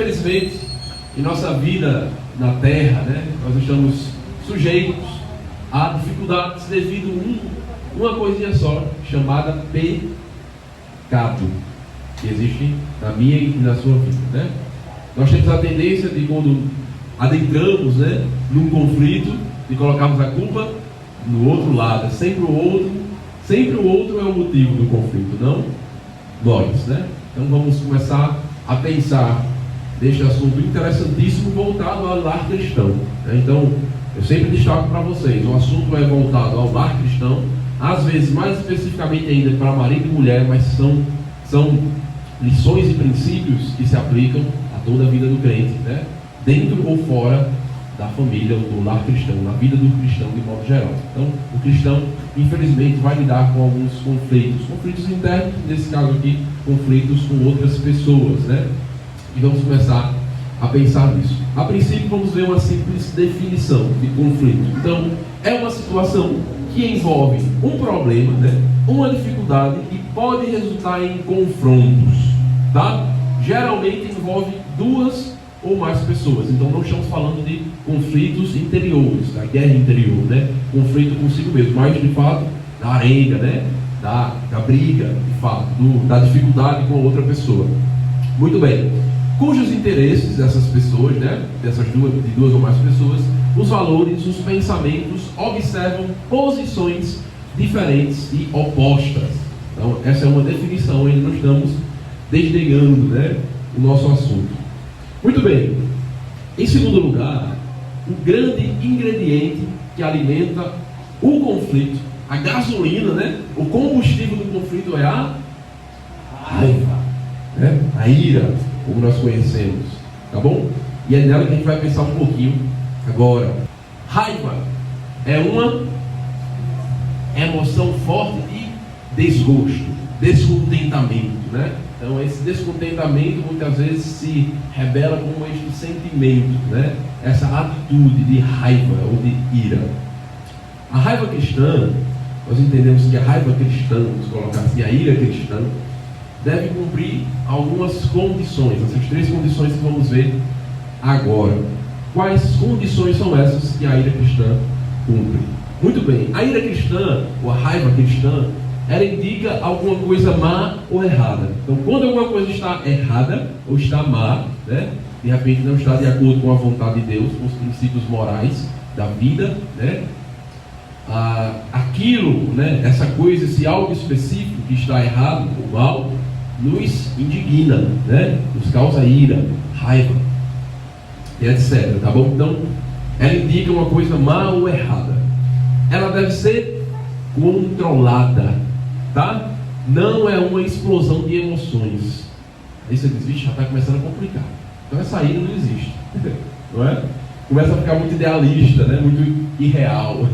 Infelizmente, em nossa vida na Terra, né, nós estamos sujeitos a dificuldades devido a uma coisinha só, chamada pecado, que existe na minha e na sua vida, né? Nós temos a tendência de, quando adentramos, né, num conflito, de colocarmos a culpa no outro lado. Sempre o outro é o motivo do conflito, não nós, né? Então vamos começar a pensar neste assunto interessantíssimo voltado ao lar cristão, né? Então, eu sempre destaco para vocês, o assunto é voltado ao lar cristão, às vezes mais especificamente ainda para marido e mulher, mas são lições e princípios que se aplicam a toda a vida do crente, né? Dentro ou fora da família ou do lar cristão, na vida do cristão de modo geral. Então, o cristão, infelizmente, vai lidar com alguns conflitos internos, nesse caso aqui, conflitos com outras pessoas, né? E vamos começar a pensar nisso. A princípio, vamos ver uma simples definição de conflito. Então, é uma situação que envolve um problema, né? Uma dificuldade e pode resultar em confrontos, tá? Geralmente envolve duas ou mais pessoas. Então não estamos falando de conflitos interiores, da guerra interior, né? Conflito consigo mesmo, mas de fato da arenga, né? Da briga, de fato, da dificuldade com a outra pessoa. Muito bem. Cujos interesses dessas pessoas, né? De duas ou mais pessoas, os valores, os pensamentos observam posições diferentes e opostas. Então essa é uma definição, ainda não estamos desligando, né, o nosso assunto. Muito bem. Em segundo lugar, o grande ingrediente que alimenta o conflito, a gasolina, né? O combustível do conflito é a raiva, né? A ira, como nós conhecemos, tá bom? E é nela que a gente vai pensar um pouquinho agora. Raiva é uma emoção forte de desgosto, descontentamento, né? Então esse descontentamento muitas vezes se revela como este sentimento, né? Essa atitude de raiva ou de ira. A raiva cristã, nós entendemos que a raiva cristã, vamos colocar assim, a ira cristã, deve cumprir algumas condições, essas três condições que vamos ver agora. Quais condições são essas que a ira cristã cumpre? Muito bem, a ira cristã, ou a raiva cristã, ela indica alguma coisa má ou errada. Então, quando alguma coisa está errada ou está má, né, de repente não está de acordo com a vontade de Deus, com os princípios morais da vida, né, aquilo, né, essa coisa, esse algo específico que está errado ou mal, nos indigna, né, nos causa ira, raiva, e etc. Tá bom? Então, ela indica uma coisa má ou errada. Ela deve ser controlada, tá? Não é uma explosão de emoções. Aí você diz, vixe, já está começando a complicar. Então essa ira não existe, não é? Começa a ficar muito idealista, né? Muito irreal.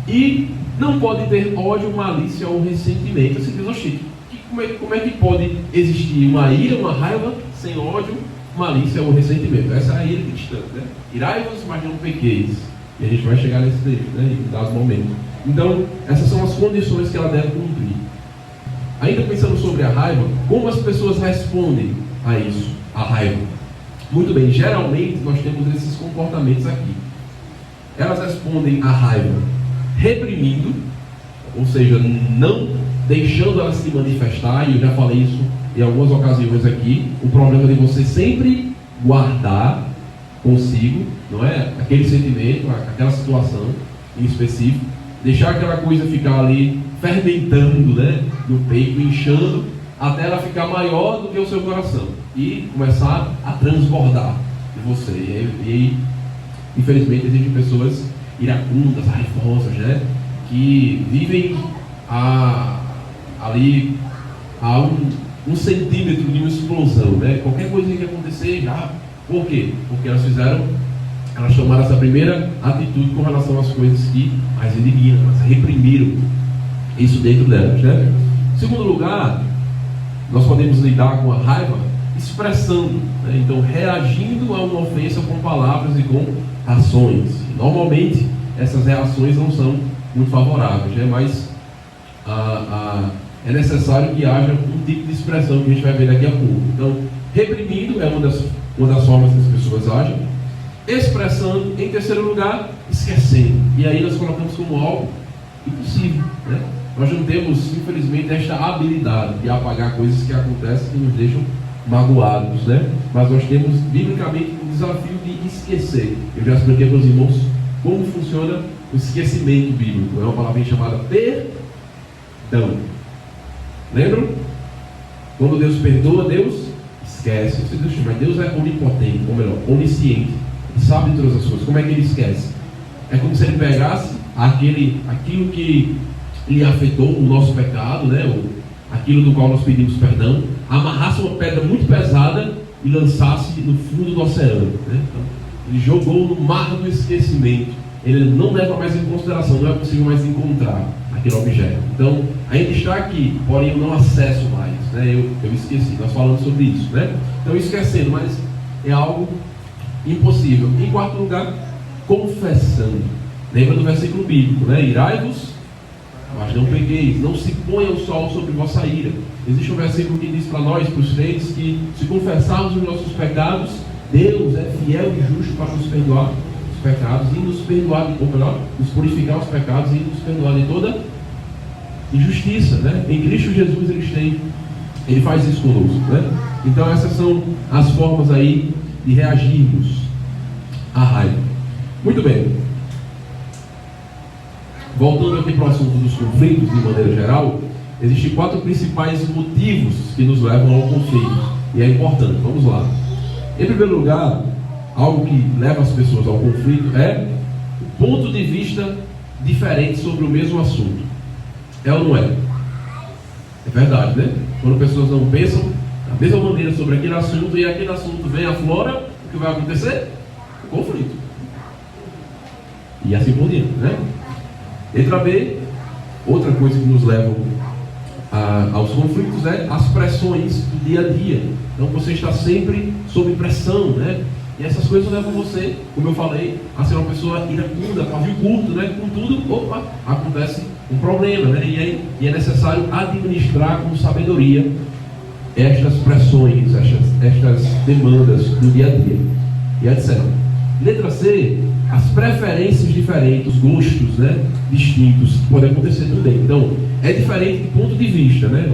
E não pode ter ódio, malícia ou ressentimento. Você diz, oxi, como é que pode existir uma ira, uma raiva, sem ódio, malícia ou ressentimento? Essa é a ira cristã, né? Irai-vos, mas não pequeis. E a gente vai chegar nesse trecho, né? Em dados momentos. Então, essas são as condições que ela deve cumprir. Ainda pensando sobre a raiva, como as pessoas respondem a isso, a raiva? Muito bem, geralmente nós temos esses comportamentos aqui. Elas respondem à raiva reprimindo, ou seja, não deixando ela se manifestar, e eu já falei isso em algumas ocasiões aqui, o problema de você sempre guardar consigo, não é? Aquele sentimento, aquela situação em específico, deixar aquela coisa ficar ali fermentando, né, no peito, inchando, até ela ficar maior do que o seu coração e começar a transbordar de você. E infelizmente existem pessoas iracundas, raivosas, né, que vivem ali a um centímetro de uma explosão, né? Qualquer coisa que acontecer já. Por quê? Porque elas tomaram essa primeira atitude com relação às coisas que mais indignam, elas reprimiram isso dentro delas, né? Em segundo lugar, nós podemos lidar com a raiva expressando, né? Então reagindo a uma ofensa com palavras e com ações. Normalmente essas reações não são muito favoráveis, né? Mas é necessário que haja um tipo de expressão que a gente vai ver daqui a pouco. Então, reprimindo, é uma das formas que as pessoas agem. Expressando, em terceiro lugar, esquecendo. E aí nós colocamos como algo impossível, né? Nós não temos, infelizmente, esta habilidade de apagar coisas que acontecem que nos deixam magoados, né? Mas nós temos, biblicamente, o desafio de esquecer. Eu já expliquei para os irmãos como funciona o esquecimento bíblico. É uma palavra chamada perdão. Lembram? Quando Deus perdoa, Deus esquece. Mas Deus é onipotente, ou melhor, onisciente. Ele sabe de todas as coisas. Como é que ele esquece? É como se ele pegasse aquilo que lhe afetou, o nosso pecado, né? Aquilo do qual nós pedimos perdão, amarrasse uma pedra muito pesada e lançasse no fundo do oceano, né? Então, ele jogou no mar do esquecimento. Ele não leva mais em consideração, não é possível mais encontrar aquele objeto. Então, ainda está aqui, porém eu não acesso mais, né? Eu esqueci, nós falamos sobre isso, né? Então, esquecendo, mas é algo impossível. Em quarto lugar, confessando. Lembra do versículo bíblico, né? Irai-vos, mas não pegueis, não se ponha o sol sobre vossa ira. Existe um versículo que diz para nós, para os crentes, que se confessarmos os nossos pecados, Deus é fiel e justo para nos perdoar os pecados e nos perdoar, ou melhor, nos purificar os pecados e nos perdoar de toda injustiça, né? Em Cristo Jesus Ele faz isso conosco, né? Então essas são as formas aí de reagirmos à raiva. Muito bem. Voltando aqui para o assunto dos conflitos, de maneira geral, existem 4 principais motivos que nos levam ao conflito. E é importante, vamos lá. Em primeiro lugar, algo que leva as pessoas ao conflito é o ponto de vista diferente sobre o mesmo assunto. É ou não é? É verdade, né? Quando pessoas não pensam da mesma maneira sobre aquele assunto e aquele assunto vem à flora, o que vai acontecer? O conflito. E assim por diante, né? Letra B, outra coisa que nos leva aos conflitos é as pressões do dia a dia. Então você está sempre sob pressão, né? E essas coisas levam você, como eu falei, a ser uma pessoa iracunda, pavio curto, né? Contudo, acontece um problema, né? E é necessário administrar com sabedoria estas pressões, estas demandas do dia a dia, e etc. Letra C, as preferências diferentes, os gostos, né, distintos, que podem acontecer também. Então, é diferente de ponto de vista, né?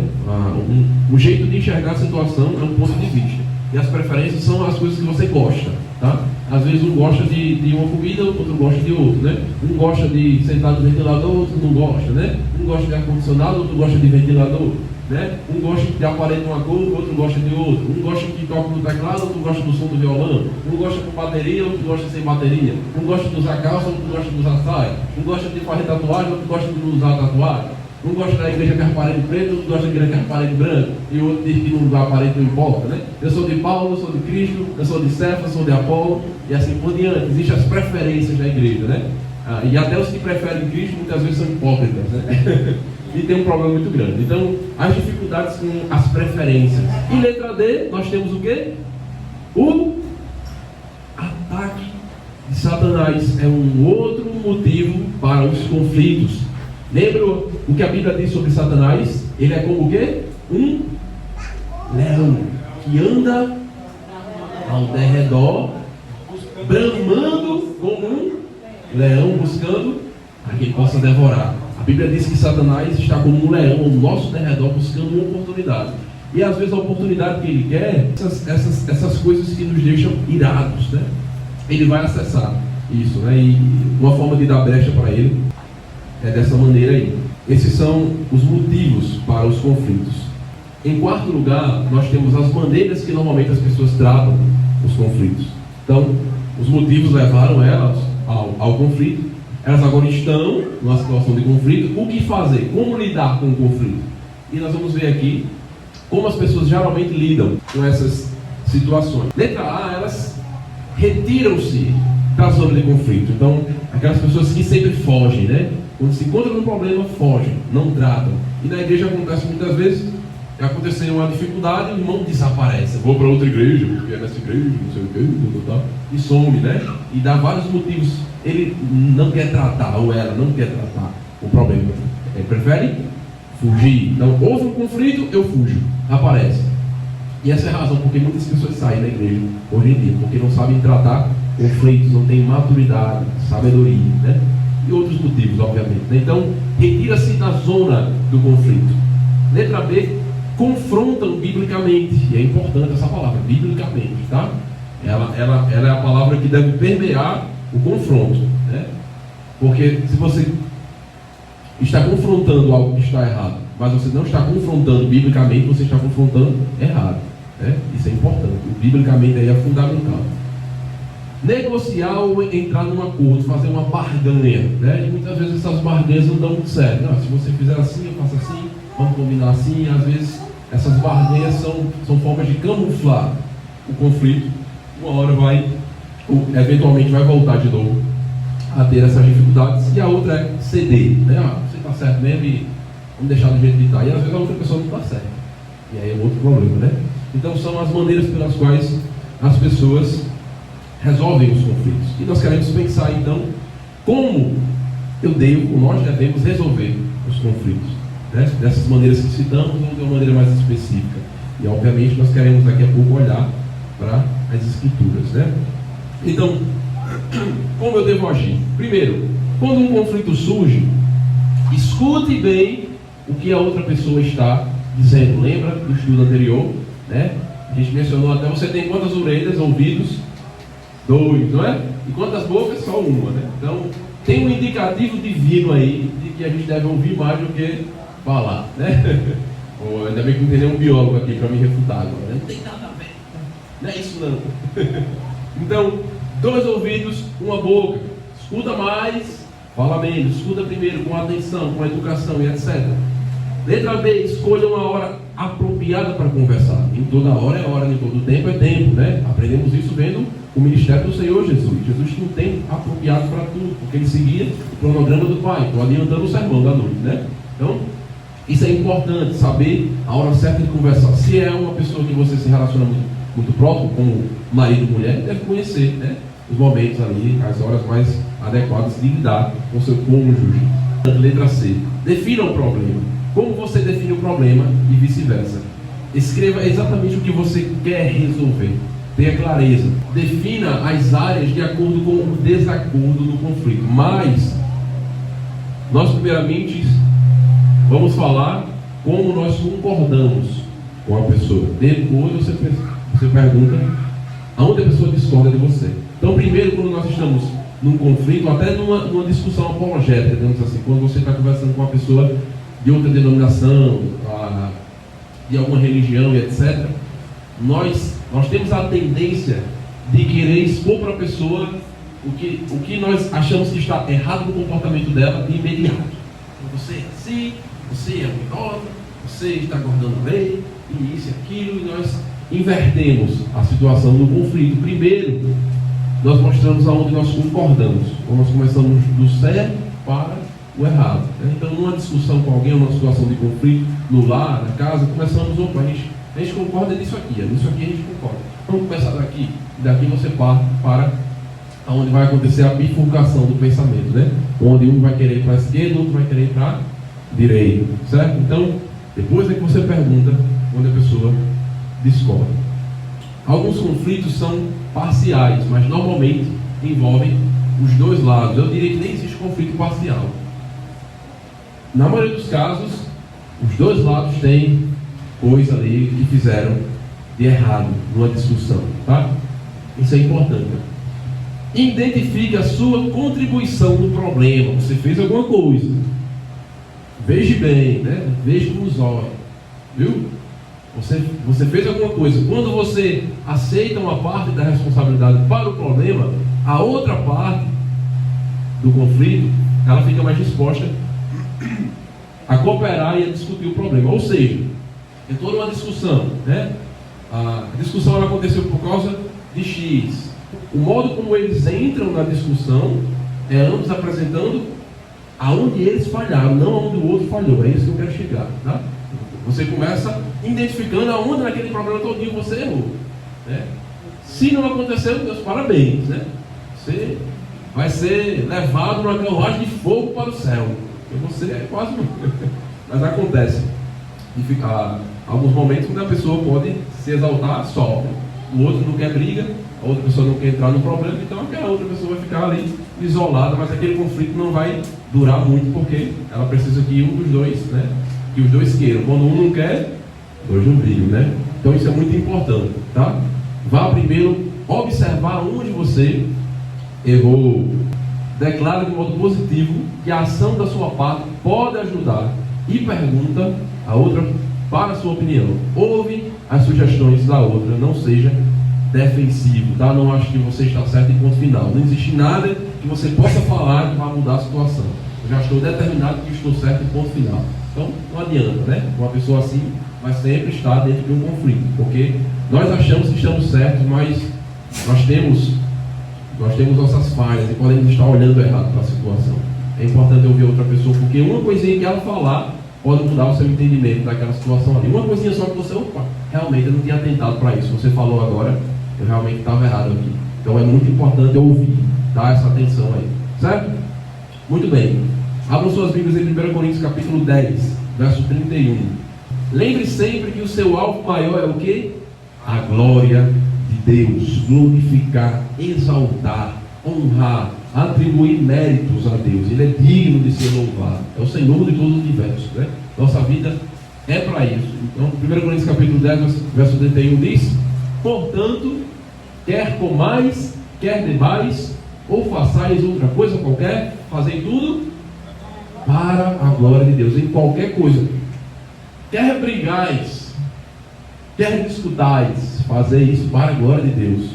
O jeito de enxergar a situação é um ponto de vista. E as preferências são as coisas que você gosta, tá? Às vezes um gosta de uma comida, outro gosta de outra, né? Um gosta de sentar no ventilador, outro não gosta, né? Um gosta de ar-condicionado, outro gosta de ventilador, né? Um gosta de aparelho de uma cor, outro gosta de outro. Um gosta que toca no teclado, outro gosta do som do violão. Um gosta com bateria, outro gosta sem bateria. Um gosta de usar calça, outro gosta de usar saia. Um gosta de fazer tatuagem, outro gosta de não usar tatuagem. Um gosta da igreja com aparelho preto, outro gosta da igreja com aparelho branco. E o outro diz que não aparelho não importa, né? Eu sou de Paulo, eu sou de Cristo, eu sou de Cefas, eu sou de Apolo, e assim por diante. Existem as preferências da igreja, né? E até os que preferem Cristo muitas vezes são hipócritas, né? E tem um problema muito grande. Então, as dificuldades com as preferências. E letra D, nós temos o quê? O ataque de Satanás. É um outro motivo para os conflitos. Lembra o que a Bíblia diz sobre Satanás? Ele é como o quê? Um leão que anda ao derredor, bramando como um leão, buscando a quem possa devorar. A Bíblia diz que Satanás está como um leão ao nosso derredor, buscando uma oportunidade. E às vezes a oportunidade que ele quer, essas coisas que nos deixam irados, né? Ele vai acessar isso, né? E uma forma de dar brecha para ele é dessa maneira aí. Esses são os motivos para os conflitos. Em quarto lugar, nós temos as maneiras que normalmente as pessoas tratam os conflitos. Então, os motivos levaram elas ao conflito. Elas agora estão numa situação de conflito. O que fazer? Como lidar com o conflito? E nós vamos ver aqui como as pessoas geralmente lidam com essas situações. Letra A, elas retiram-se da zona de conflito. Então, aquelas pessoas que sempre fogem, né? Quando se encontram num problema, fogem, não tratam. E na igreja acontece muitas vezes, aconteceu uma dificuldade, o irmão desaparece. Vou para outra igreja, porque é nessa igreja, não sei o que, e some, né? E dá vários motivos. Ele não quer tratar, ou ela não quer tratar o problema. Ele prefere fugir. Então, houve um conflito, eu fujo. Aparece. E essa é a razão porque muitas pessoas saem da igreja hoje em dia, porque não sabem tratar conflitos, não têm maturidade, sabedoria, né? E outros motivos, obviamente, né? Então, retira-se da zona do conflito. Letra B, confrontam biblicamente. E é importante essa palavra, biblicamente, tá? Ela é a palavra que deve permear o confronto, né? Porque se você está confrontando algo que está errado, mas você não está confrontando biblicamente, você está confrontando errado, né? Isso é importante. O biblicamente aí é fundamental. Negociar ou entrar num acordo, fazer uma barganha, né? E muitas vezes essas barganhas não dão muito certo. Não, se você fizer assim, eu faço assim, vamos combinar assim. Às vezes essas barganhas são formas de camuflar o conflito. Uma hora eventualmente vai voltar de novo a ter essas dificuldades. E a outra é ceder, né? Você está certo mesmo e vamos deixar do jeito que está. E às vezes a outra pessoa não está certa. E aí é outro problema, né? Então são as maneiras pelas quais as pessoas resolvem os conflitos. E nós queremos pensar então como nós devemos resolver os conflitos, né? Dessas maneiras que citamos ou de uma maneira mais específica. E obviamente nós queremos daqui a pouco olhar para as escrituras, né? Então, como eu devo agir? Primeiro, quando um conflito surge, escute bem o que a outra pessoa está dizendo. Lembra do estudo anterior, né? A gente mencionou até, você tem quantas orelhas, ouvidos? 2, não é? E quantas bocas? Só uma, né? Então, tem um indicativo divino aí de que a gente deve ouvir mais do que falar, né? Ainda bem que não tem nenhum biólogo aqui para me refutar agora, né? Não tem nada a ver. Não é isso não. Então, 2 ouvidos, uma boca. Escuta mais, fala menos. Escuta primeiro com atenção, com educação e etc. Letra B, escolha uma hora apropriada para conversar. Nem toda hora é hora, nem todo tempo é tempo, né? Aprendemos isso vendo o ministério do Senhor Jesus. Jesus tinha um tempo apropriado para tudo, porque ele seguia o cronograma do Pai, estou adiantando o sermão da noite, né? Então, isso é importante, saber a hora certa de conversar. Se é uma pessoa que você se relaciona muito próximo, como marido e mulher, deve conhecer, né? Os momentos ali, as horas mais adequadas de lidar com seu cônjuge. Letra C, defina o problema. Como você define o problema e vice-versa. Escreva exatamente o que você quer resolver. Tenha clareza. Defina as áreas de acordo com o desacordo no conflito. Mas, nós primeiramente vamos falar como nós concordamos com a pessoa. Depois você pergunta aonde a pessoa discorda de você. Então, primeiro, quando nós estamos num conflito, até numa discussão apologética, digamos assim, quando você está conversando com uma pessoa de outra denominação, de alguma religião e etc., nós temos a tendência de querer expor para a pessoa o que nós achamos que está errado no comportamento dela de imediato. Então, você é assim, você é um idólatra, você está guardando a lei, e isso e aquilo, e nós invertemos a situação do conflito. Primeiro, nós mostramos aonde nós concordamos, ou nós começamos do certo para o errado, né? Então, numa discussão com alguém, numa situação de conflito, no lar, na casa, começamos, a gente concorda nisso aqui a gente concorda. Vamos começar daqui, e daqui você parte para onde vai acontecer a bifurcação do pensamento, né? Onde um vai querer ir para a esquerda, o outro vai querer ir para a direita, certo? Então, depois é que você pergunta onde a pessoa discorda. Alguns conflitos são parciais, mas normalmente envolvem os dois lados. Eu diria que nem existe conflito parcial. Na maioria dos casos, os dois lados têm coisa ali que fizeram de errado numa discussão, tá? Isso é importante. Identifique a sua contribuição no problema. Você fez alguma coisa. Veja bem, né? Veja com os olhos, viu? Você fez alguma coisa. Quando você aceita uma parte da responsabilidade para o problema, a outra parte do conflito, ela fica mais disposta a cooperar e a discutir o problema. Ou seja, é toda uma discussão, né? A discussão ela aconteceu por causa de X. O modo como eles entram na discussão é ambos apresentando aonde eles falharam, não aonde o outro falhou. É isso que eu quero chegar, tá? Você começa identificando aonde naquele problema todinho você errou, né? Se não aconteceu, Deus, parabéns, né? Você vai ser levado numa carruagem de fogo para o céu. E você é quase... Mas acontece. E fica alguns momentos onde a pessoa pode se exaltar, sofre. O outro não quer briga, a outra pessoa não quer entrar no problema, então aquela outra pessoa vai ficar ali isolada, mas aquele conflito não vai durar muito, porque ela precisa que um dos dois, né, que os dois queiram. Quando um não quer, dois não brigam, né? Então isso é muito importante, tá? Vá primeiro observar onde você errou. Declara de modo positivo que a ação da sua parte pode ajudar e pergunta a outra para a sua opinião. Ouve as sugestões da outra, não seja defensivo, tá? Não acho que você está certo em ponto final. Não existe nada que você possa falar que vai mudar a situação. Eu já estou determinado que estou certo em ponto final. Então não adianta, né? Uma pessoa assim vai sempre estar dentro de um conflito, porque nós achamos que estamos certos, mas nós temos nossas falhas e podemos estar olhando errado para a situação. É importante ouvir outra pessoa, porque uma coisinha que ela falar pode mudar o seu entendimento daquela situação ali. Uma coisinha só que você, realmente eu não tinha atentado para isso. Você falou agora, eu realmente estava errado aqui. Então é muito importante ouvir, dar essa atenção aí. Certo? Muito bem. Abram suas Bíblias em 1 Coríntios capítulo 10, verso 31. Lembre sempre que o seu alvo maior é o quê? A glória de Deus. Glorificar, exaltar, honrar, atribuir méritos a Deus. Ele é digno de ser louvado. É o Senhor de todo o universo, né? Nossa vida é para isso. Então, 1 Coríntios capítulo 10, verso 31 diz: portanto, quer comais, quer bebais, ou façais outra coisa qualquer, fazei tudo para a glória de Deus. Em qualquer coisa. Quer brigais, quer discutais, fazei isso para a glória de Deus.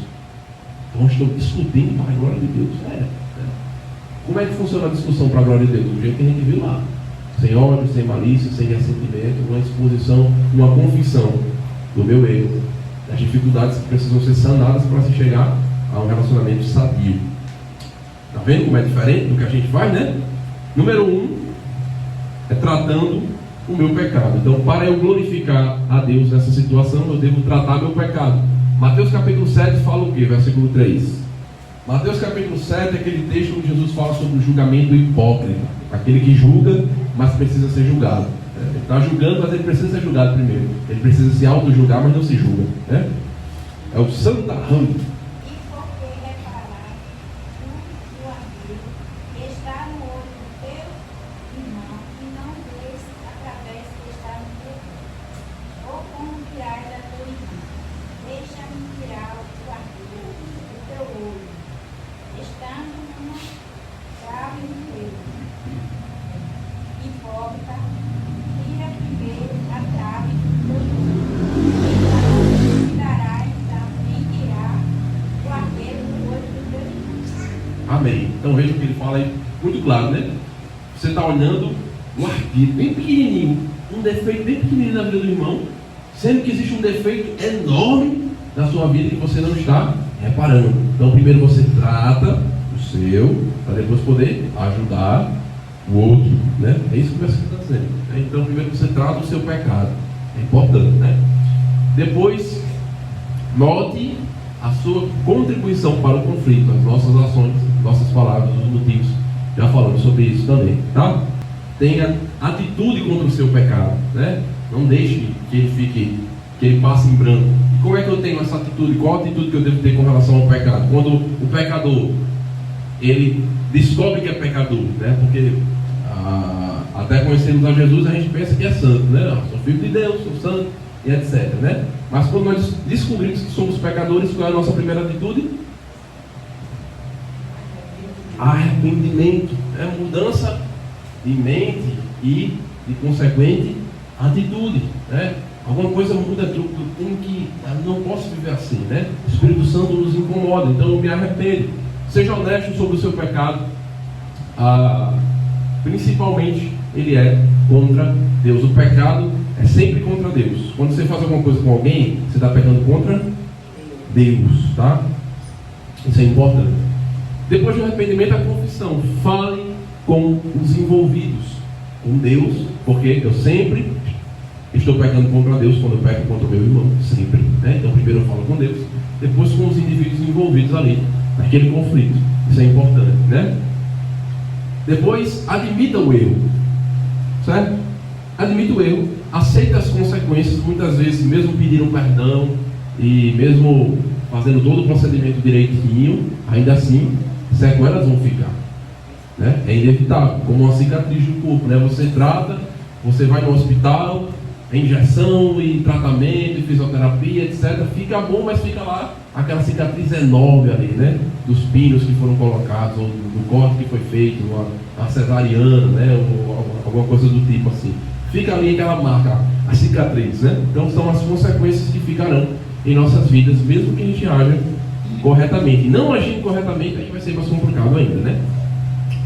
Então estou discutindo para a glória de Deus. Como é que funciona a discussão para a glória de Deus? Do jeito que a gente viu lá. Sem ódio, sem malícia, sem ressentimento, uma exposição, uma confissão do meu erro, das dificuldades que precisam ser sanadas para se chegar a um relacionamento sadio. Está vendo como é diferente do que a gente faz, né? Número 1 é tratando o meu pecado. Então, para eu glorificar a Deus nessa situação, eu devo tratar meu pecado. Mateus capítulo 7 fala o quê? Versículo 3. Mateus capítulo 7 é aquele texto onde Jesus fala sobre o julgamento hipócrita. Aquele que julga, mas precisa ser julgado. Ele está julgando, mas ele precisa ser julgado primeiro. Ele precisa se auto-julgar, mas não se julga. É o santarrão. Amém. Então veja o que ele fala aí, muito claro, né? Você está olhando um arquivo bem pequenininho, um defeito bem pequenininho na vida do irmão, sendo que existe um defeito enorme na sua vida que você não está reparando. Então primeiro você trata o seu, para depois poder ajudar o outro, né? É isso que você está dizendo. Então primeiro você trata o seu pecado. É importante, né? Depois, note a sua contribuição para o conflito, as nossas ações, nossas palavras, os motivos. Já falamos sobre isso também, tá? Tenha atitude contra o seu pecado, né? Não deixe que ele passe em branco. E como é que eu tenho essa atitude? Qual a atitude que eu devo ter com relação ao pecado? Quando o pecador, ele descobre que é pecador, né? Porque até conhecermos a Jesus, a gente pensa que é santo, né? Sou filho de Deus, sou santo, e etc, né? Mas quando nós descobrimos que somos pecadores, qual é a nossa primeira atitude? Arrependimento, mudança de mente e de consequente atitude, né? Alguma coisa muda, eu não posso viver assim, né? O Espírito Santo nos incomoda, então eu me arrependo. Seja honesto sobre o seu pecado. Principalmente ele é contra Deus. O pecado é sempre contra Deus. Quando você faz alguma coisa com alguém, você está pecando contra Deus, tá? Isso é importante. Depois do arrependimento, a confissão. Fale com os envolvidos, com Deus, porque eu sempre estou pecando contra Deus quando eu peco contra o meu irmão, sempre, né? Então primeiro eu falo com Deus, depois com os indivíduos envolvidos ali, naquele conflito. Isso é importante, né? Depois, admita o erro, certo? admite o erro, aceita as consequências, muitas vezes mesmo pedindo perdão e mesmo fazendo todo o procedimento direitinho, ainda assim, sequelas vão ficar, né? É inevitável, como uma cicatriz no corpo, né? Você trata, você vai no hospital, injeção e tratamento e fisioterapia, etc. Fica bom, mas fica lá aquela cicatriz enorme ali, né? Dos pinos que foram colocados, ou do corte que foi feito, uma cesariana, né? Ou alguma coisa do tipo assim. Fica ali aquela marca, a cicatriz, né? Então são as consequências que ficarão em nossas vidas, mesmo que a gente haja corretamente. Não agindo corretamente, aí vai ser mais complicado ainda, né?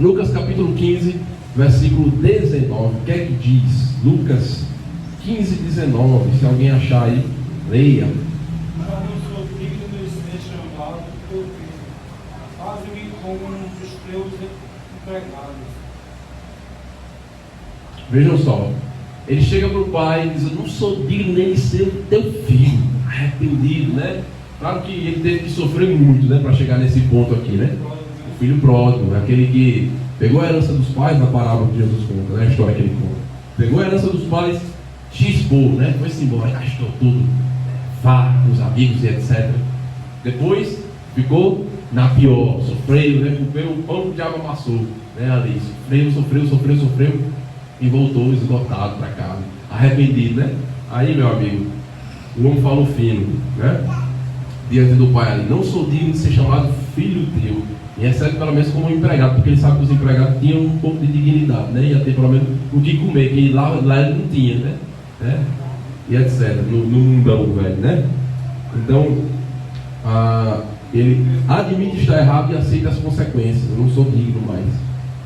Lucas capítulo 15, versículo 19, o que é que diz? Lucas 15, 19, se alguém achar aí, leia. Não sou digno de ser chamado teu filho, faz-me como um dos teus empregados. Vejam só, ele chega para o pai e diz: eu não sou digno nem de ser teu filho, arrependido, né? Claro que ele teve que sofrer muito, né, para chegar nesse ponto aqui, né? O filho pródigo, aquele que pegou a herança dos pais, na parábola que Jesus conta, né? A história que ele conta. Pegou a herança dos pais, chispou, né? Foi-se embora, gastou tudo, farra com os amigos e etc. Depois ficou na pior, sofreu, né? Comeu o pão que o diabo amassou, né? Ali, sofreu e voltou esgotado para casa, arrependido, né? Aí, meu amigo, o homem falou fino, né? Diante do pai ali: não sou digno de ser chamado filho teu. E recebe pelo menos como um empregado, porque ele sabe que os empregados tinham um pouco de dignidade, né? Ia ter pelo menos o que comer, que lá ele não tinha, né? E etc. No mundão, velho, né? Então, ele admite estar errado e aceita as consequências. Eu não sou digno mais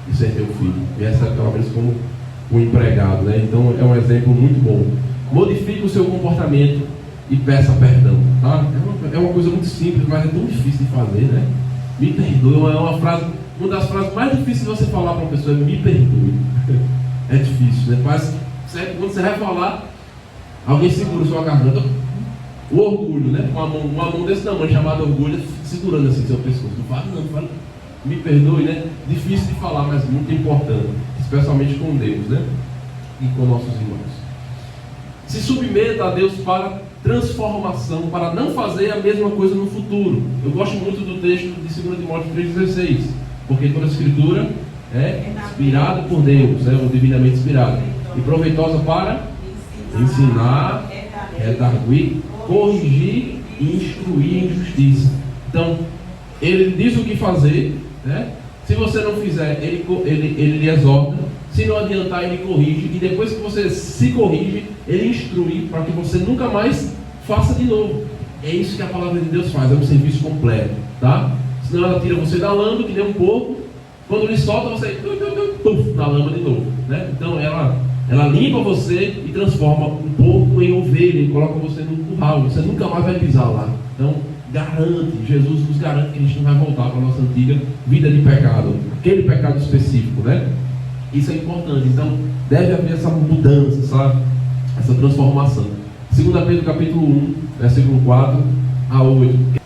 de ser teu filho. E recebe pelo menos como um empregado, né? Então é um exemplo muito bom. Modifique o seu comportamento e peça perdão, tá? É uma coisa muito simples, mas é tão difícil de fazer, né? Me perdoe é uma das frases mais difíceis de você falar para uma pessoa: me perdoe. É difícil, né? Mas quando você vai falar, alguém segura sua garganta. O orgulho, né? Uma mão desse tamanho, chamada orgulho, segurando assim seu pescoço. Não fala, me perdoe, né? Difícil de falar, mas muito importante, especialmente com Deus, né? E com nossos irmãos. Se submeta a Deus para transformação, para não fazer a mesma coisa no futuro. Eu gosto muito do texto de 2 Timóteo 3,16, porque toda a escritura é inspirada por Deus, ou divinamente inspirada, e proveitosa para ensinar, redarguir, corrigir e instruir em justiça. Então, ele diz o que fazer, né? Se você não fizer, ele lhe exorta. Se não adiantar, ele corrige. E depois que você se corrige, ele instrui para que você nunca mais faça de novo. É isso que a palavra de Deus faz, é um serviço completo, tá? Senão ela tira você da lama, que nem um porco. Quando ele solta, você na lama de novo, né? Então ela limpa você e transforma um porco em ovelha e coloca você num curral. Você nunca mais vai pisar lá. Então, Jesus nos garante que a gente não vai voltar para a nossa antiga vida de pecado, aquele pecado específico, né? Isso é importante. Então, deve haver essa mudança, essa transformação. 2 Pedro capítulo 1, versículo 4 a 8. Pelas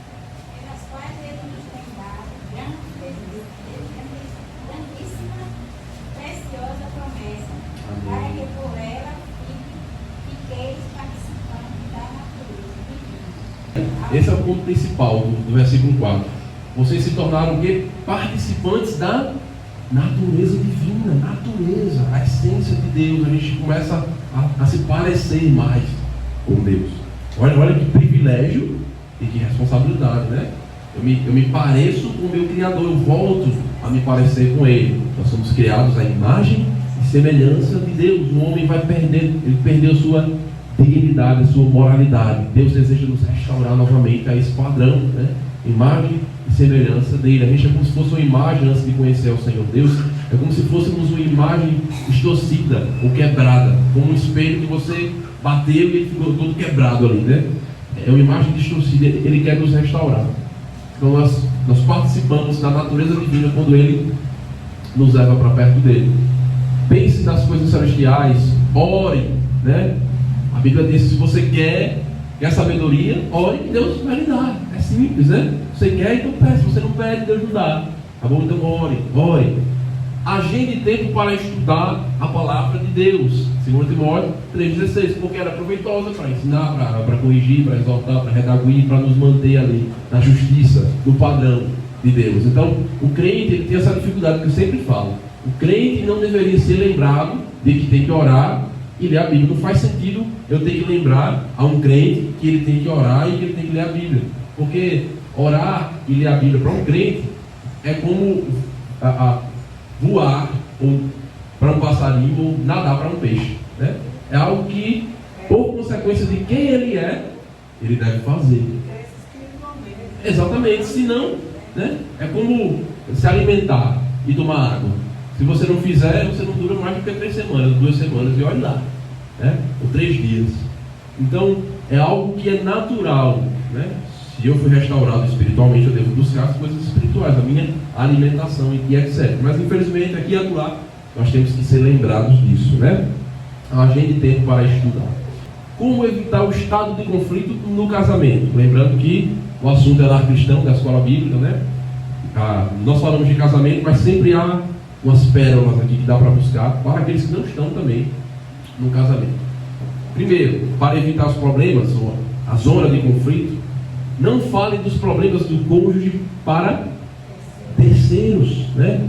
quais ele nos tem dado grandíssima, preciosa promessa, para que por ela fiqueis participantes da natureza divina. Esse é o ponto principal do versículo 4. Vocês se tornaram participantes da natureza divina, a essência de Deus. A gente começa a se parecer mais com Deus. Olha que privilégio e que responsabilidade, né? Eu me pareço com o meu Criador, eu volto a me parecer com Ele. Nós somos criados à imagem e semelhança de Deus. O homem vai perder, ele perdeu sua dignidade, sua moralidade. Deus deseja nos restaurar novamente a esse padrão, né? Imagem e semelhança dele. A gente é como se fosse uma imagem antes de conhecer o Senhor Deus. É como se fôssemos uma imagem distorcida ou quebrada, como um espelho que você bateu e ele ficou todo quebrado ali, né? É uma imagem distorcida. Ele quer nos restaurar. Então nós participamos da natureza divina quando Ele nos leva para perto dele. Pense nas coisas celestiais, ore, né? A Bíblia diz: se você quer sabedoria, ore que Deus vai lhe dar. É simples, né? Você quer, então peça. Se você não pede, Deus não dá. Tá bom? Então ore. agende tempo para estudar a palavra de Deus. 2 Timóteo 3,16, porque era proveitosa para ensinar, para corrigir, para exortar, para redarguir, para nos manter ali na justiça, no padrão de Deus. Então, o crente ele tem essa dificuldade que eu sempre falo. O crente não deveria ser lembrado de que tem que orar e ler a Bíblia. Não faz sentido eu ter que lembrar a um crente que ele tem que orar e que ele tem que ler a Bíblia. Porque orar e ler a Bíblia para um crente é como voar para um passarinho ou nadar para um peixe, né? É algo que, por consequência de quem ele é, ele deve fazer. Exatamente, senão, né? É como se alimentar e tomar água. Se você não fizer, você não dura mais do que 3 semanas, 2 semanas, e olha lá, né? Ou 3 dias. Então, é algo que é natural, né? Se eu fui restaurado espiritualmente, eu devo buscar as coisas espirituais, a minha alimentação e etc. Mas, infelizmente, aqui e acolá, nós temos que ser lembrados disso, né? Agende tempo para estudar. Como evitar o estado de conflito no casamento? Lembrando que o assunto é lar cristão, da escola bíblica, né? Nós falamos de casamento, mas sempre há umas pérolas aqui que dá para buscar para aqueles que não estão também no casamento. Primeiro, para evitar os problemas, ou a zona de conflito, não fale dos problemas do cônjuge para terceiros, né?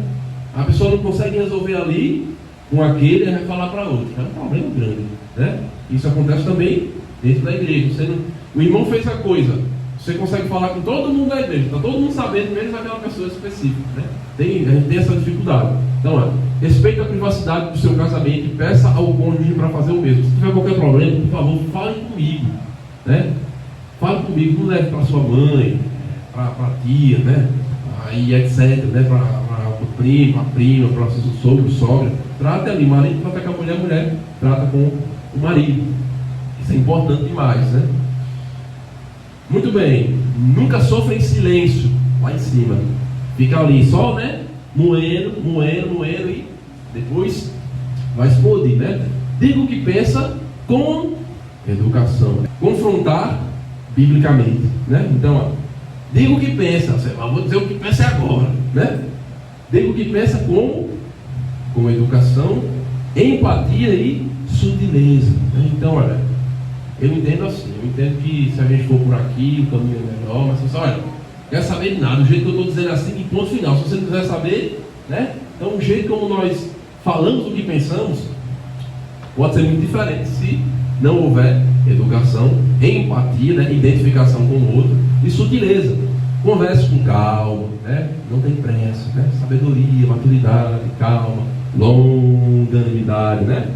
A pessoa não consegue resolver ali com aquele, vai falar para outro. É um problema grande, né? Isso acontece também dentro da igreja. O irmão fez a coisa, você consegue falar com todo mundo da igreja, está todo mundo sabendo, menos aquela pessoa específica, né? A gente tem essa dificuldade. Então, respeite a privacidade do seu casamento e peça ao cônjuge para fazer o mesmo. Se tiver qualquer problema, por favor, fale comigo, né? Fale comigo, não leve para sua mãe, para a tia, né? Aí, etc, né? Para o primo, a prima, para o sogro, sogra. Trata ali, marido trata com a mulher, mulher trata com o marido. Isso é importante demais, né? Muito bem, nunca sofra em silêncio, lá em cima. Fica ali só, né? Moendo e depois vai explodir, né? Diga o que pensa com educação. Confrontar biblicamente, né? Então, diga o que pensa. Vou dizer o que pensa agora, né? Diga o que pensa com educação, empatia e sutileza, né? Então, olha, eu entendo assim, eu entendo que se a gente for por aqui, o caminho é melhor, mas você olha, quer saber de nada, o jeito que eu estou dizendo assim, e ponto final. Se você não quiser saber, né? Então o jeito como nós falamos o que pensamos pode ser muito diferente se não houver educação, empatia, né? Identificação com o outro e sutileza. Converse com calma, né? Não tem pressa, né? Sabedoria, maturidade, calma, longanimidade, né?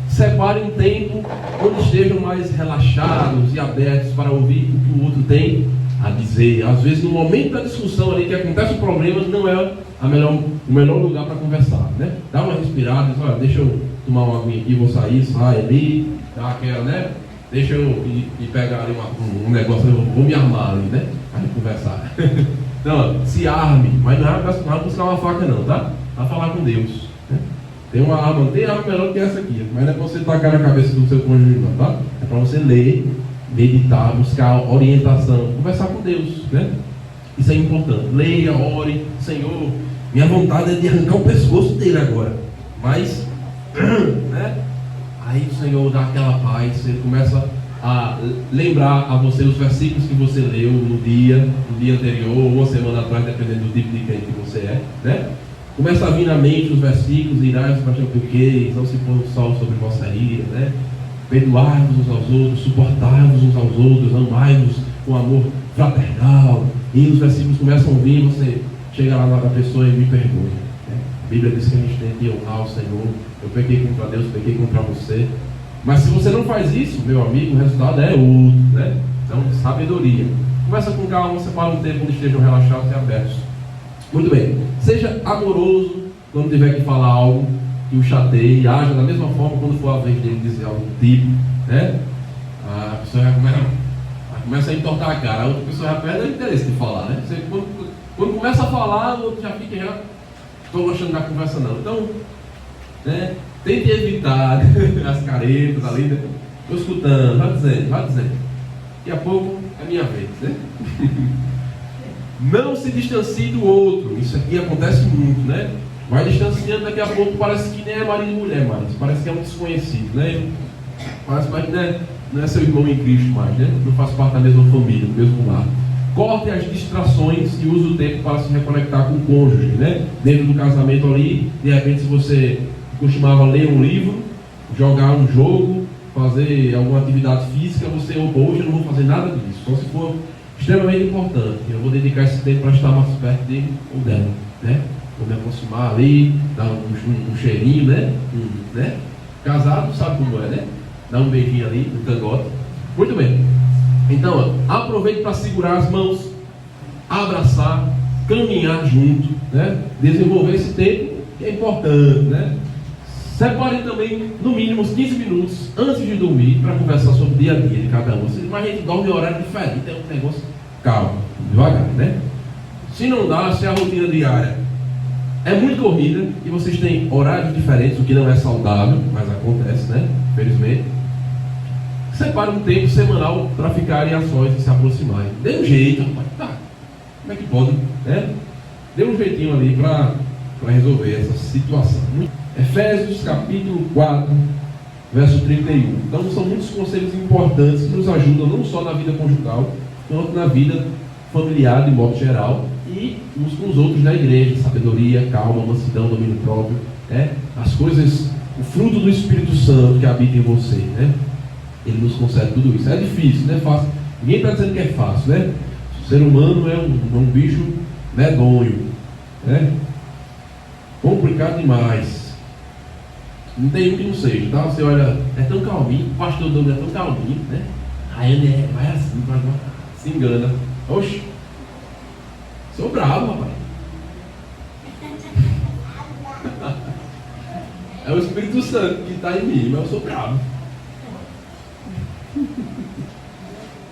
Separe um tempo onde estejam mais relaxados e abertos para ouvir o que o outro tem a dizer. Às vezes, no momento da discussão ali que acontece o problema, não é o melhor lugar para conversar, né? Dá uma respirada, diz, olha, deixa eu tomar uma aguinha aqui, vou sair, sai ali, dá aquela, né? Deixa eu ir pegar ali um negócio, eu vou me armar ali, né? Para conversar. Não, se arme, mas não é buscar uma faca não, tá? Vai falar com Deus, né? Tem arma melhor que essa aqui, mas não é para você tacar na cabeça do seu cônjuge não, tá? É para você ler, meditar, buscar orientação, conversar com Deus, né? Isso é importante. Leia, ore, Senhor, minha vontade é de arrancar o pescoço dele agora, mas, né? Aí o Senhor dá aquela paz, ele começa a lembrar a você os versículos que você leu no dia anterior, ou uma semana atrás, dependendo do tipo de crente que você é, né? Começa a vir na mente os versículos, irais para o que não se põe o sol sobre vossa ira, né? Perdoai-vos uns aos outros, suportai-vos uns aos outros, amai-vos com amor fraternal. E os versículos começam a vir, você chega lá na pessoa e me perdoe, né? A Bíblia diz que a gente tem que honrar o Senhor. Eu pequei contra Deus, pequei contra você. Mas se você não faz isso, meu amigo, o resultado é outro, né? Então, sabedoria. Começa com calma, separa um tempo onde estejam relaxados e abertos. Muito bem. Seja amoroso quando tiver que falar algo que o chateie, haja da mesma forma quando for a vez dele dizer algo do tipo, né? A pessoa já começa a entortar a cara, a outra pessoa já perde o interesse de falar, né? Você, quando começa a falar, o outro já fica, estou gostando da conversa não. Então, né? Tente evitar as caretas ali, né? Estou escutando, vai dizendo. Daqui a pouco é minha vez, né? Não se distancie do outro. Isso aqui acontece muito, né? Vai distanciando, daqui a pouco parece que nem é marido e mulher mais, parece que é um desconhecido, né? Parece mais que não é seu irmão em Cristo mais, né? Não faz parte da mesma família, do mesmo lar. Corte as distrações e use o tempo para se reconectar com o cônjuge, né? Dentro do casamento ali, de repente, se você costumava ler um livro, jogar um jogo, fazer alguma atividade física, você, hoje eu não vou fazer nada disso, só se for extremamente importante. Eu vou dedicar esse tempo para estar mais perto dele ou dela, né? Vou me aproximar ali, dar um cheirinho, né? Né? Casado sabe como é, né? Dar um beijinho ali no cangote. Muito bem. Então, aproveite para segurar as mãos, abraçar, caminhar junto, né? Desenvolver esse tempo que é importante, né? Separe também, no mínimo, uns 15 minutos antes de dormir para conversar sobre o dia a dia de cada um. Mas a gente dorme em horário diferente, é um negócio calmo, devagar, né? Se não dá, se a rotina diária é muito corrida e vocês têm horários diferentes, o que não é saudável, mas acontece, né? Infelizmente. Separe um tempo semanal para ficarem a sós e se aproximarem. Dê um jeito, rapaz. Tá. Como é que pode, né? Dê um jeitinho ali para resolver essa situação. Efésios capítulo 4, verso 31. Então são muitos conselhos importantes que nos ajudam não só na vida conjugal, quanto na vida familiar de modo geral e uns com os outros na igreja. Sabedoria, calma, mansidão, domínio próprio, né? As coisas, o fruto do Espírito Santo que habita em você, né? Ele nos concede tudo isso. É difícil, não é fácil. Ninguém está dizendo que é fácil, né? O ser humano é um bicho medonho, né? Complicado demais. Não tem um que não seja, tá? Você olha, é tão calminho, o pastor Douglas é tão calminho, né? Aí ele vai assim, se engana. Oxe, sou bravo, rapaz. É o Espírito Santo que está em mim, mas eu sou bravo.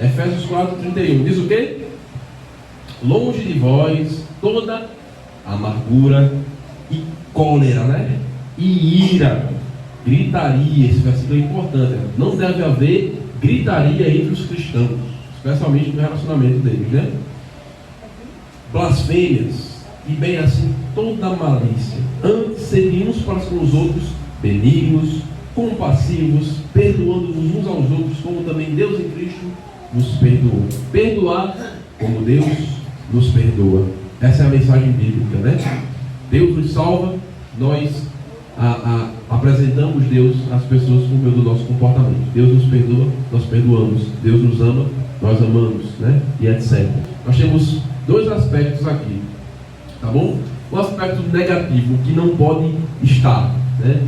Efésios 4:31 diz o quê? Longe de vós toda amargura e cólera, né? E ira, gritaria. Esse versículo é importante. Não deve haver gritaria entre os cristãos, especialmente no relacionamento deles, né? Blasfêmias e bem assim toda malícia. Antes serem uns para com os outros benignos, compassivos, perdoando-nos uns aos outros, como também Deus em Cristo nos perdoou. Perdoar como Deus nos perdoa. Essa é a mensagem bíblica, né? Deus nos salva, nós apresentamos Deus às pessoas por meio do nosso comportamento. Deus nos perdoa, nós perdoamos. Deus nos ama, nós amamos, né? E etc. Nós temos dois aspectos aqui, tá bom? O aspecto negativo, que não pode estar, né,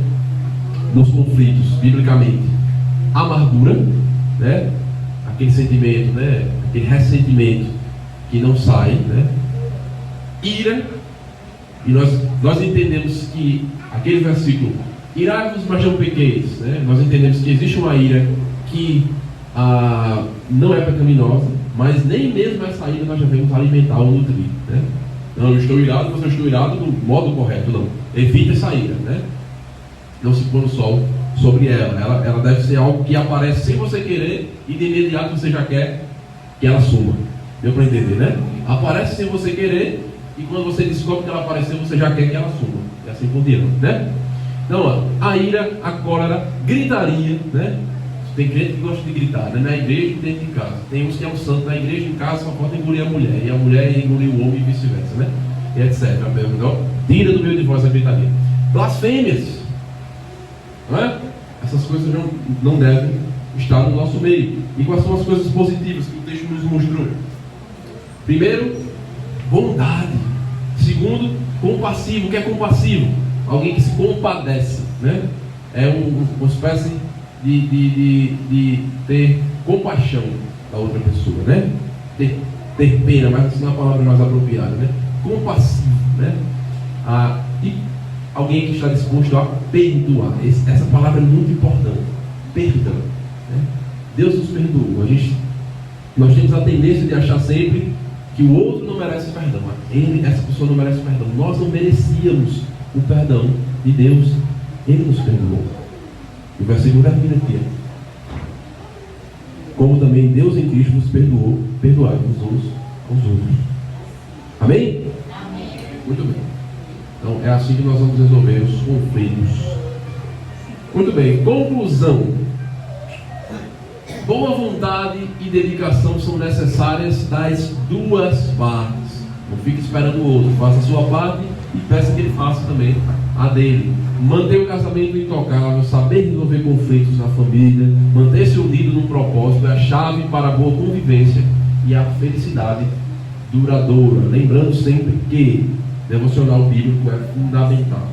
nos conflitos, biblicamente. Amargura, né? Aquele sentimento, né? Aquele ressentimento que não sai, né? Ira, e nós entendemos que aquele versículo, irai-vos, mas não pequeis, né? Nós entendemos que existe uma ira que não é pecaminosa, mas nem mesmo essa ira nós devemos alimentar ou nutrir, né? Não, eu estou irado, mas eu estou irado do modo correto, não. Evita essa ira, né? Não se põe o sol sobre ela. Ela deve ser algo que aparece sem você querer e de imediato você já quer que ela suma. Deu para entender, né? Aparece sem você querer e quando você descobre que ela apareceu, você já quer que ela suma. E assim por diante, né? Então, ó, a ira, a cólera, gritaria, né? Tem crente que gosta de gritar, né? Na igreja e dentro de casa. Tem uns que é um santo na igreja, em casa só pode engolir a mulher, e a mulher engolir o homem e vice-versa, né? E etc. Tira do meio de vós a gritaria. Blasfêmias, não é? Essas coisas não devem estar no nosso meio. E quais são as coisas positivas que o texto nos mostrou? Primeiro, bondade. Segundo, compassivo. O que é compassivo? Alguém que se compadece, né? É uma espécie de ter compaixão da outra pessoa, né? Ter pena, mas essa não é a palavra mais apropriada, né? Compassivo, né? E alguém que está disposto a perdoar. Essa palavra é muito importante. Perdão, né? Deus nos perdoou. Nós temos a tendência de achar sempre que o outro não merece perdão. Essa pessoa não merece perdão. Nós não merecíamos o perdão de Deus. Ele nos perdoou. O versículo termina aqui. Como também Deus em Cristo nos perdoou, perdoai uns aos outros. Amém? Amém. Muito bem. Então é assim que nós vamos resolver os conflitos. Muito bem, conclusão. Boa vontade e dedicação são necessárias das duas partes. Não fique esperando o outro, faça a sua parte e peça que ele faça também a dele. Manter o casamento intocável, saber resolver conflitos na família, manter-se unido num propósito é a chave para a boa convivência e a felicidade duradoura. Lembrando sempre que devocional bíblico é fundamental.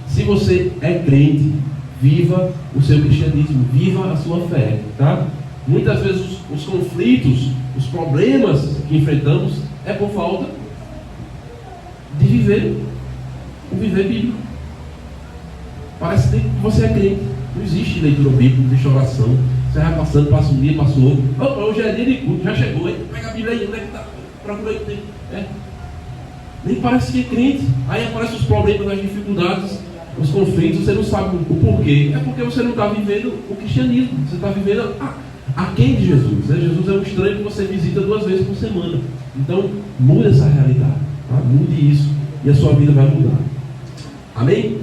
Se você é crente, viva o seu cristianismo, viva a sua fé, tá? Muitas vezes os conflitos, os problemas que enfrentamos é por falta de viver o viver bíblico. Parece que você é crente, não existe leitura bíblica, não existe oração. Você vai passando, passa um dia, passa o outro. Opa, hoje é dia de culto, já chegou, hein? Pega a Bíblia aí, onde é que está? Procura aí, nem parece que é crente. Aí aparecem os problemas, as dificuldades, os conflitos, você não sabe o porquê. É porque você não está vivendo o cristianismo, você está vivendo aquém de Jesus, né? Jesus é um estranho que você visita 2 vezes por semana. Então, muda essa realidade, tá? Mude isso e a sua vida vai mudar. Amém?